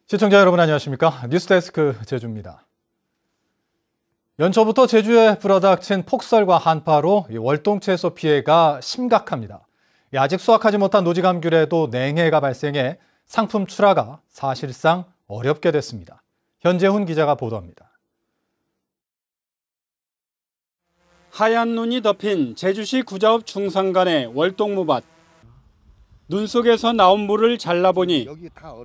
시청자 여러분 안녕하십니까? 뉴스데스크 제주입니다. 연초부터 제주에 불어닥친 폭설과 한파로 월동채소 피해가 심각합니다. 아직 수확하지 못한 노지감귤에도 냉해가 발생해 상품 출하가 사실상 어렵게 됐습니다. 현재훈 기자가 보도합니다. 하얀 눈이 덮인 제주시 구자읍 중산간의 월동무밭. 눈 속에서 나온 물을 잘라보니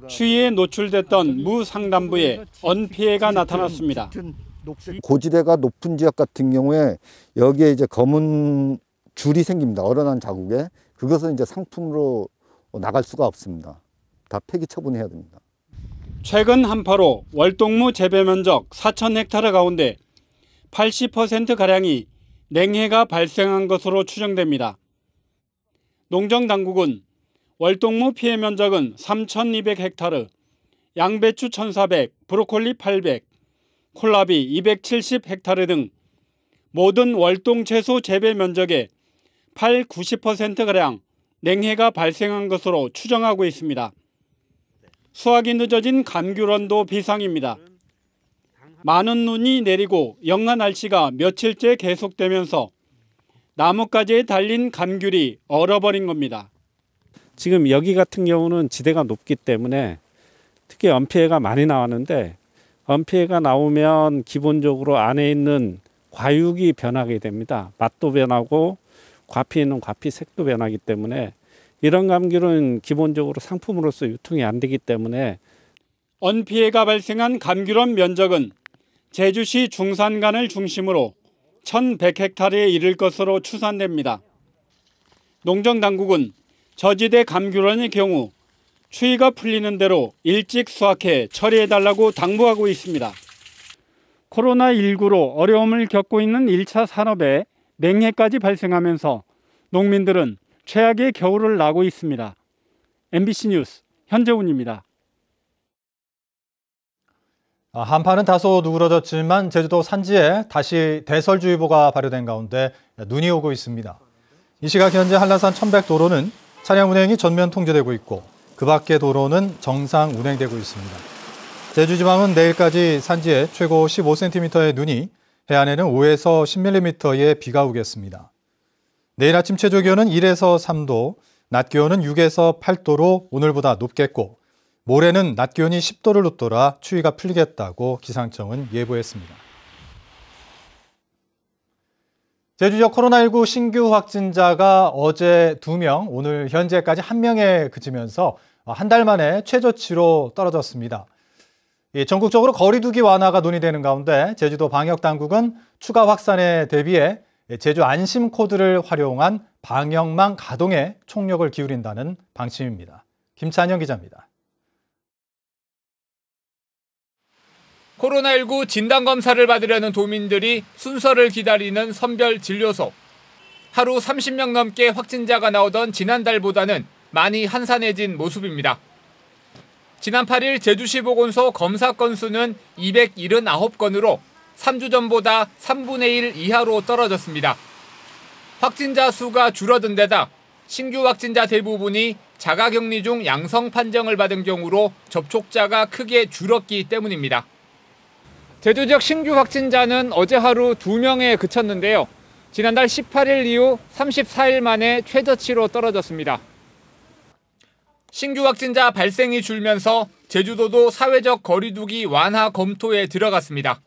추위에 노출됐던 무 상단부에 언피해가 나타났습니다. 고지대가 높은 지역 같은 경우에 여기에 이제 검은 줄이 생깁니다. 얼어난 자국에. 그것은 이제 상품으로 나갈 수가 없습니다. 다 폐기 처분해야 됩니다. 최근 한파로 월동무 재배 면적 4,000헥타르 가운데 80%가량이 냉해가 발생한 것으로 추정됩니다. 농정당국은 월동무 피해 면적은 3,200헥타르, 양배추 1,400, 브로콜리 800, 콜라비 270헥타르 등 모든 월동채소 재배 면적의 90%가량 냉해가 발생한 것으로 추정하고 있습니다. 수확이 늦어진 감귤원도 비상입니다. 많은 눈이 내리고 영하 날씨가 며칠째 계속되면서 나뭇가지에 달린 감귤이 얼어버린 겁니다. 지금 여기 같은 경우는 지대가 높기 때문에 특히 언피해가 많이 나왔는데 언피해가 나오면 기본적으로 안에 있는 과육이 변하게 됩니다. 맛도 변하고 과피에 있는 과피 색도 변하기 때문에 이런 감귤은 기본적으로 상품으로서 유통이 안 되기 때문에 언피해가 발생한 감귤원 면적은 제주시 중산간을 중심으로 1,100헥타르에 이를 것으로 추산됩니다. 농정당국은 저지대 감귤원의 경우 추위가 풀리는 대로 일찍 수확해 처리해달라고 당부하고 있습니다. 코로나19로 어려움을 겪고 있는 1차 산업에 냉해까지 발생하면서 농민들은 최악의 겨울을 나고 있습니다. MBC 뉴스 현재훈입니다. 한파는 다소 누그러졌지만 제주도 산지에 다시 대설주의보가 발효된 가운데 눈이 오고 있습니다. 이 시각 현재 한라산 1100도로는 차량 운행이 전면 통제되고 있고 그 밖의 도로는 정상 운행되고 있습니다. 제주지방은 내일까지 산지에 최고 15cm의 눈이, 해안에는 5에서 10mm의 비가 오겠습니다. 내일 아침 최저기온은 1에서 3도, 낮 기온은 6에서 8도로 오늘보다 높겠고 모레는 낮 기온이 10도를 웃돌아 추위가 풀리겠다고 기상청은 예보했습니다. 제주 지역 코로나19 신규 확진자가 어제 2명, 오늘 현재까지 1명에 그치면서 한 달 만에 최저치로 떨어졌습니다. 전국적으로 거리 두기 완화가 논의되는 가운데 제주도 방역당국은 추가 확산에 대비해 제주 안심 코드를 활용한 방역망 가동에 총력을 기울인다는 방침입니다. 김찬영 기자입니다. 코로나19 진단검사를 받으려는 도민들이 순서를 기다리는 선별진료소. 하루 30명 넘게 확진자가 나오던 지난달보다는 많이 한산해진 모습입니다. 지난 8일 제주시 보건소 검사 건수는 279건으로 3주 전보다 3분의 1 이하로 떨어졌습니다. 확진자 수가 줄어든 데다 신규 확진자 대부분이 자가격리 중 양성 판정을 받은 경우로 접촉자가 크게 줄었기 때문입니다. 제주 지역 신규 확진자는 어제 하루 2명에 그쳤는데요. 지난달 18일 이후 34일 만에 최저치로 떨어졌습니다. 신규 확진자 발생이 줄면서 제주도도 사회적 거리두기 완화 검토에 들어갔습니다.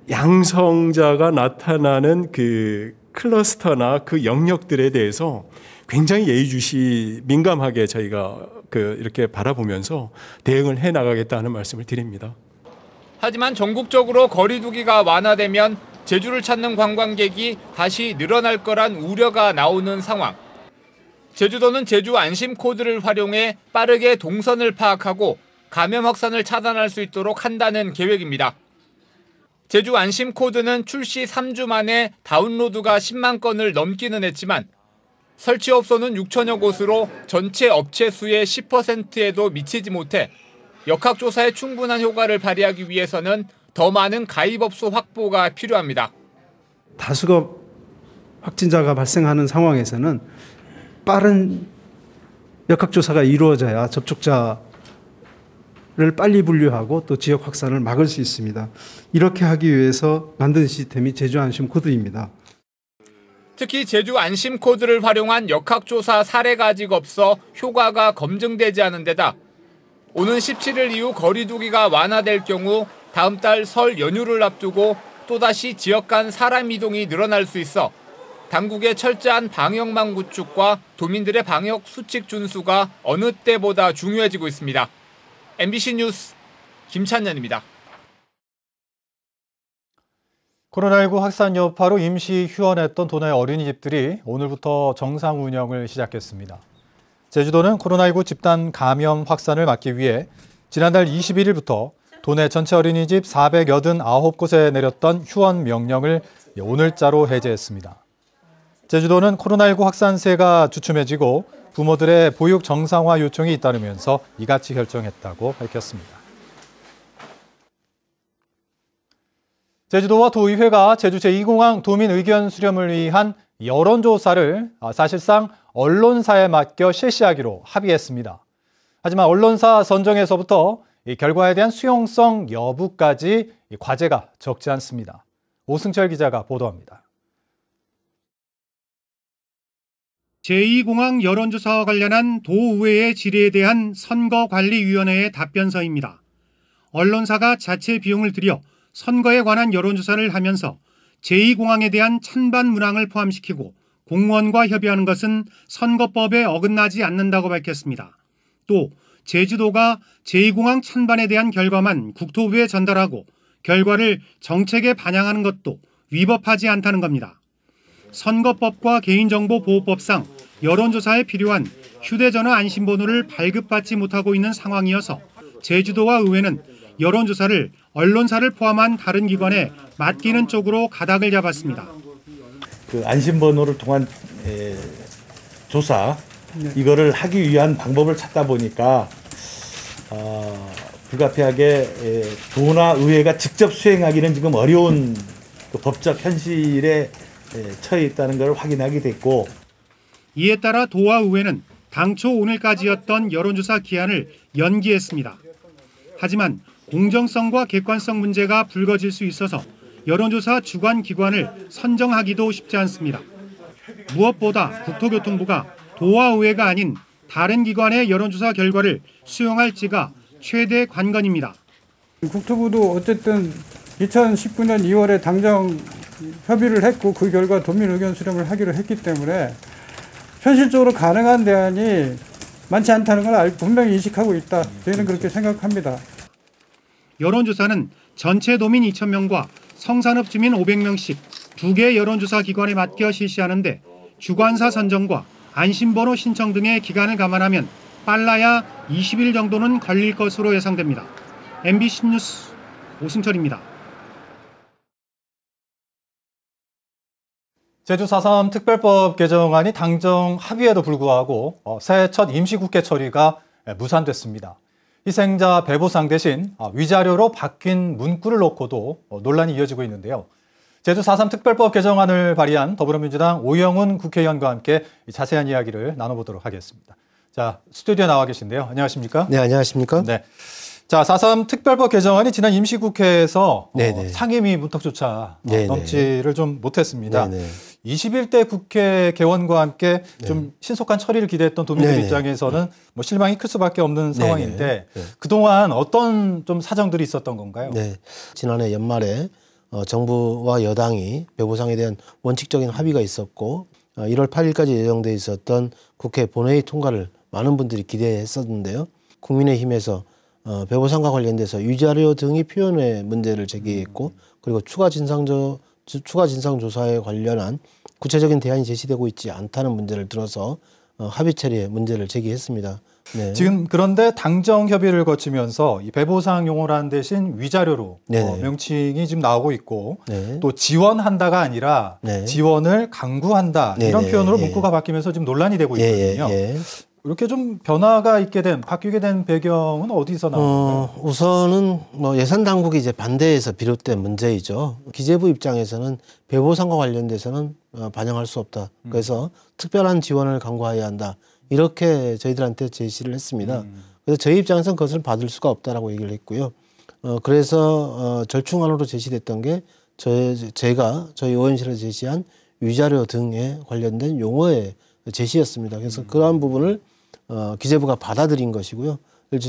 양성자가 나타나는 그 클러스터나 그 영역들에 대해서 굉장히 예의주시 민감하게 저희가 이렇게 바라보면서 대응을 해 나가겠다는 말씀을 드립니다. 하지만 전국적으로 거리두기가 완화되면 제주를 찾는 관광객이 다시 늘어날 거란 우려가 나오는 상황. 제주도는 제주 안심 코드를 활용해 빠르게 동선을 파악하고 감염 확산을 차단할 수 있도록 한다는 계획입니다. 제주 안심 코드는 출시 3주 만에 다운로드가 10만 건을 넘기는 했지만 설치업소는 6천여 곳으로 전체 업체 수의 10%에도 미치지 못해 역학조사에 충분한 효과를 발휘하기 위해서는 더 많은 가입업소 확보가 필요합니다. 다수가 확진자가 발생하는 상황에서는 빠른 역학조사가 이루어져야 접촉자 빨리 분류하고 또 지역 확산을 막을 수 있습니다. 이렇게 하기 위해서 만든 시스템이 제주 안심 코드입니다. 특히 제주 안심 코드를 활용한 역학조사 사례가 아직 없어 효과가 검증되지 않은 데다 오는 17일 이후 거리두기가 완화될 경우 다음 달 설 연휴를 앞두고 또다시 지역 간 사람 이동이 늘어날 수 있어 당국의 철저한 방역망 구축과 도민들의 방역 수칙 준수가 어느 때보다 중요해지고 있습니다. MBC 뉴스 김찬년입니다. 코로나19 확산 여파로 임시 휴원했던 도내 어린이집들이 오늘부터 정상 운영을 시작했습니다. 제주도는 코로나19 집단 감염 확산을 막기 위해 지난달 21일부터 도내 전체 어린이집 489곳에 내렸던 휴원 명령을 오늘자로 해제했습니다. 제주도는 코로나19 확산세가 주춤해지고 부모들의 보육 정상화 요청이 잇따르면서 이같이 결정했다고 밝혔습니다. 제주도와 도의회가 제주 제2공항 도민 의견 수렴을 위한 여론조사를 사실상 언론사에 맡겨 실시하기로 합의했습니다. 하지만 언론사 선정에서부터 이 결과에 대한 수용성 여부까지 과제가 적지 않습니다. 오승철 기자가 보도합니다. 제2공항 여론조사와 관련한 도의회의 질의에 대한 선거관리위원회의 답변서입니다. 언론사가 자체 비용을 들여 선거에 관한 여론조사를 하면서 제2공항에 대한 찬반 문항을 포함시키고 공무원과 협의하는 것은 선거법에 어긋나지 않는다고 밝혔습니다. 또 제주도가 제2공항 찬반에 대한 결과만 국토부에 전달하고 결과를 정책에 반영하는 것도 위법하지 않다는 겁니다. 선거법과 개인정보보호법상 여론조사에 필요한 휴대전화 안심번호를 발급받지 못하고 있는 상황이어서 제주도와 의회는 여론조사를 언론사를 포함한 다른 기관에 맡기는 쪽으로 가닥을 잡았습니다. 그 안심번호를 통한 조사 이거를 하기 위한 방법을 찾다 보니까 불가피하게 도나 의회가 직접 수행하기는 지금 어려운 그 법적 현실에 처해 있다는 걸 확인하게 됐고 이에 따라 도와 의회는 당초 오늘까지였던 여론조사 기한을 연기했습니다. 하지만 공정성과 객관성 문제가 불거질 수 있어서 여론조사 주관 기관을 선정하기도 쉽지 않습니다. 무엇보다 국토교통부가 도와 의회가 아닌 다른 기관의 여론조사 결과를 수용할지가 최대 관건입니다. 국토부도 어쨌든 2019년 2월에 당정 협의를 했고 그 결과 도민 의견 수렴을 하기로 했기 때문에 현실적으로 가능한 대안이 많지 않다는 걸 분명히 인식하고 있다. 저희는 그렇게 생각합니다. 여론조사는 전체 도민 2,000명과 성산읍 주민 500명씩 2개 여론조사 기관에 맡겨 실시하는데 주관사 선정과 안심번호 신청 등의 기간을 감안하면 빨라야 20일 정도는 걸릴 것으로 예상됩니다. MBC 뉴스 오승철입니다. 제주 4.3 특별법 개정안이 당정 합의에도 불구하고 새해 첫 임시국회 처리가 무산됐습니다. 희생자 배보상 대신 위자료로 바뀐 문구를 놓고도 논란이 이어지고 있는데요. 제주 4.3 특별법 개정안을 발의한 더불어민주당 오영훈 국회의원과 함께 자세한 이야기를 나눠보도록 하겠습니다. 자, 스튜디오에 나와 계신데요. 안녕하십니까? 네, 안녕하십니까? 네. 자, 4.3 특별법 개정안이 지난 임시국회에서 상임위 문턱조차 넘지를 좀 못했습니다. 21대 국회 개원과 함께 좀 신속한 처리를 기대했던 도민들 입장에서는 뭐 실망이 클 수밖에 없는 상황인데 그동안 어떤 좀 사정들이 있었던 건가요? 네, 지난해 연말에 정부와 여당이 배보상에 대한 원칙적인 합의가 있었고 1월 8일까지 예정돼 있었던 국회 본회의 통과를 많은 분들이 기대했었는데요. 국민의힘에서 배보상과 관련돼서 위자료 등의 표현의 문제를 제기했고 그리고 추가 진상조사에 관련한 구체적인 대안이 제시되고 있지 않다는 문제를 들어서 합의 처리에 문제를 제기했습니다. 네. 지금 그런데 당정 협의를 거치면서 이 배보상 용어라는 대신 위자료로 명칭이 지금 나오고 있고 또 지원한다가 아니라 지원을 강구한다 이런 표현으로 문구가 바뀌면서 지금 논란이 되고 있거든요. 이렇게 좀 변화가 바뀌게 된 배경은 어디서 나오나요? 우선은 뭐 예산 당국이 이제 반대에서 비롯된 문제이죠. 기재부 입장에서는 배보상과 관련돼서는 반영할 수 없다. 그래서 특별한 지원을 강구해야 한다. 이렇게 저희들한테 제시를 했습니다. 그래서 저희 입장에서는 그것을 받을 수가 없다라고 얘기를 했고요. 그래서 절충안으로 제시됐던 게 제가 저희 의원실에서 제시한 위자료 등에 관련된 용어의 제시였습니다. 그래서 그러한 부분을 기재부가 받아들인 것이고요.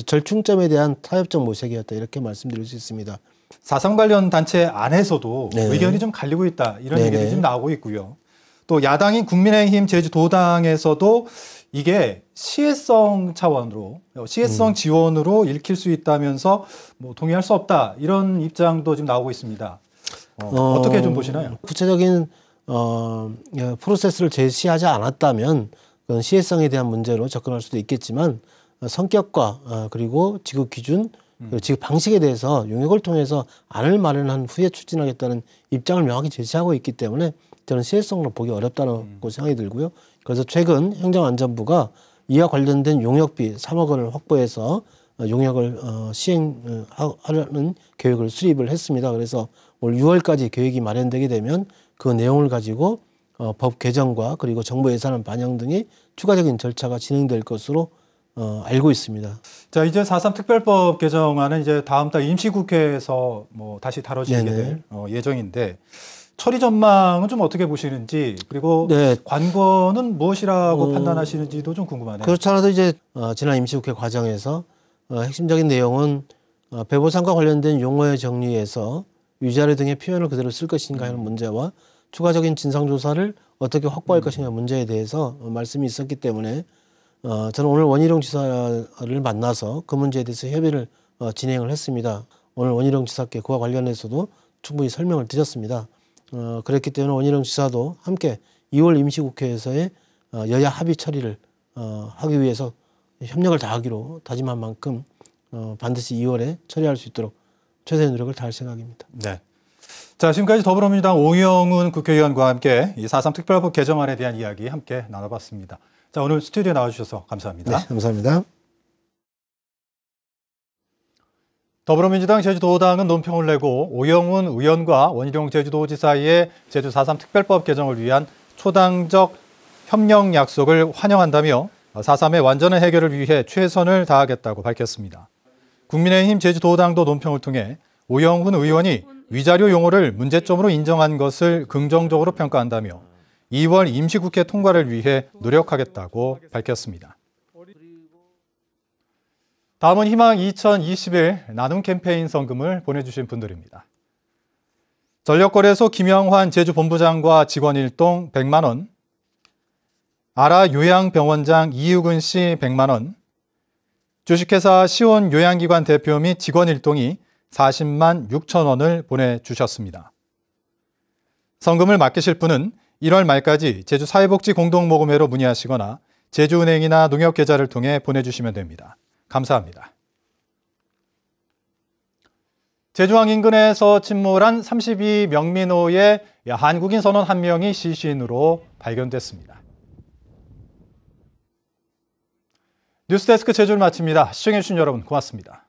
절충점에 대한 타협적 모색이었다 이렇게 말씀드릴 수 있습니다. 사상 관련 단체 안에서도 네네. 의견이 좀 갈리고 있다 이런 네네. 얘기들이 좀 나오고 있고요. 또 야당인 국민의힘 제주도당에서도 이게 시혜성 차원으로 시혜성 지원으로 읽힐 수 있다면서 뭐 동의할 수 없다 이런 입장도 지금 나오고 있습니다. 어떻게 좀 보시나요? 구체적인 프로세스를 제시하지 않았다면 그건 시혜성에 대한 문제로 접근할 수도 있겠지만 성격과 그리고 지급 기준 그리고 지급 방식에 대해서 용역을 통해서 안을 마련한 후에 추진하겠다는 입장을 명확히 제시하고 있기 때문에 저는 시혜성으로 보기 어렵다고 생각이 들고요. 그래서 최근 행정안전부가 이와 관련된 용역비 3억 원을 확보해서 용역을 시행하려는 계획을 수립을 했습니다. 그래서 올 6월까지 계획이 마련되게 되면 그 내용을 가지고 법 개정과 그리고 정부 예산안 반영 등이 추가적인 절차가 진행될 것으로 알고 있습니다. 자, 이제 4.3 특별법 개정안은 이제 다음 달 임시국회에서 뭐 다시 다뤄지게 될 예정인데 처리 전망은 좀 어떻게 보시는지 그리고 네. 관건은 무엇이라고 판단하시는지도 좀 궁금하네요. 그렇지 않아도 이제 지난 임시국회 과정에서 핵심적인 내용은 배보상과 관련된 용어의 정리에서 위자료 등의 표현을 그대로 쓸 것인가 하는 문제와 추가적인 진상조사를 어떻게 확보할 것인가 문제에 대해서 말씀이 있었기 때문에 저는 오늘 원희룡 지사를 만나서 그 문제에 대해서 협의를 진행을 했습니다. 오늘 원희룡 지사께 그와 관련해서도 충분히 설명을 드렸습니다. 그랬기 때문에 원희룡 지사도 함께 2월 임시국회에서의 여야 합의 처리를 하기 위해서 협력을 다하기로 다짐한 만큼 반드시 2월에 처리할 수 있도록 최대의 노력을 다할 생각입니다. 네. 자, 지금까지 더불어민주당 오영훈 국회의원과 함께 이 4.3 특별법 개정안에 대한 이야기 함께 나눠봤습니다. 자, 오늘 스튜디오에 나와주셔서 감사합니다. 네, 감사합니다. 더불어민주당 제주도당은 논평을 내고 오영훈 의원과 원희룡 제주도지사의 제주 4.3 특별법 개정을 위한 초당적 협력 약속을 환영한다며 4.3의 완전한 해결을 위해 최선을 다하겠다고 밝혔습니다. 국민의힘 제주도당도 논평을 통해 오영훈 의원이 위자료 용어를 문제점으로 인정한 것을 긍정적으로 평가한다며 2월 임시국회 통과를 위해 노력하겠다고 밝혔습니다. 다음은 희망 2021 나눔 캠페인 성금을 보내주신 분들입니다. 전력거래소 김영환 제주본부장과 직원 1동 100만 원, 아라 요양병원장 이유근 씨 100만 원, 주식회사 시온 요양기관 대표 및 직원 1동이 40만 6천 원을 보내주셨습니다. 성금을 맡기실 분은 1월 말까지 제주사회복지공동모금회로 문의하시거나 제주은행이나 농협계좌를 통해 보내주시면 됩니다. 감사합니다. 제주항 인근에서 침몰한 32명민호의 한국인 선원 1명이 시신으로 발견됐습니다. 뉴스데스크 제주를 마칩니다. 시청해주신 여러분 고맙습니다.